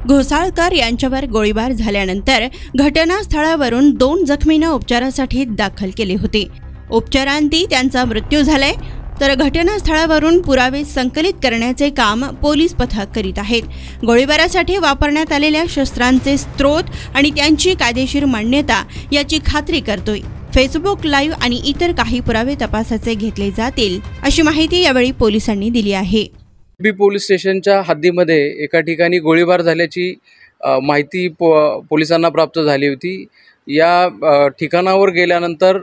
घोसाळकर यांच्यावर गोळीबार झाल्यानंतर घटनास्थळावरून 2 जखमींना उपचारासाठी दाखल केले होते। उपचारांती त्यांचा मृत्यू झालाय, तर घटनास्थळावरून पुरावे संकलित करण्याचे काम पोलीस पथक करीत आहेत। गोळीबारासाठी वापरण्यात आलेल्या शस्त्रांचे स्रोत आणि त्यांची कायदेशीर मान्यता याची खात्री करतोय। फेसबुक लाईव्ह आणि इतर काही पुरावे तपासाचे घेतले जातील, अशी माहिती यावेळी पोलिसांनी दिली आहे। पोलीस स्टेशनच्या हद्दीमध्ये एका ठिकाणी गोळीबार झाल्याची माहिती पोलिसांना प्राप्त झाली होती। या ठिकाणावर गेल्यानंतर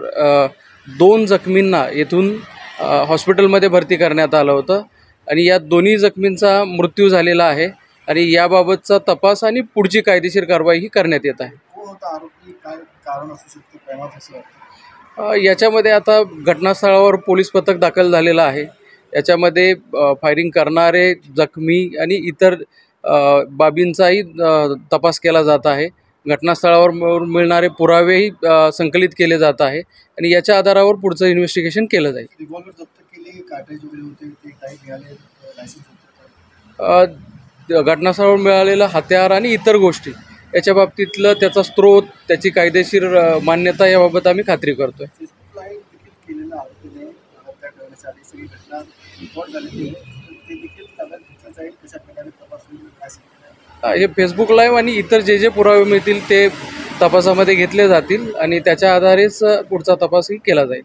2 जखमींना येथून हॉस्पिटलमध्ये भरती करण्यात आलं होतं आणि या दोन्ही जखमींचा मृत्यू झालेला आहे आणि याबाबतचा तपास आणि पुढची कायदेशीर कारवाई ही करण्यात येत आहे। याच्यामध्ये आता घटनास्थळावर पोलीस पथक दाखल झालेलं आहे। याच्यामध्ये फायरिंग करणारे, जखमी आणि इतर बाबींचाही तपास केला जात आहे। घटनास्थळावर मिळणारे पुरावेही संकलित केले जात आहे आणि याच्या आधारावर पुढचं इन्व्हेस्टिगेशन केलं जाईल। घटनास्थळावर मिळालेलं हत्यार आणि इतर गोष्टी याच्या बाबतीतलं त्याचा स्रोत, त्याची कायदेशीर मान्यता याबाबत आम्ही खात्री करतोय। हे फेसबुक लाईव्ह आणि इतर जे पुरावे मिळतील ते तपासामध्ये घेतले जातील आणि त्याच्या आधारेच पुढचा तपासही केला जाईल।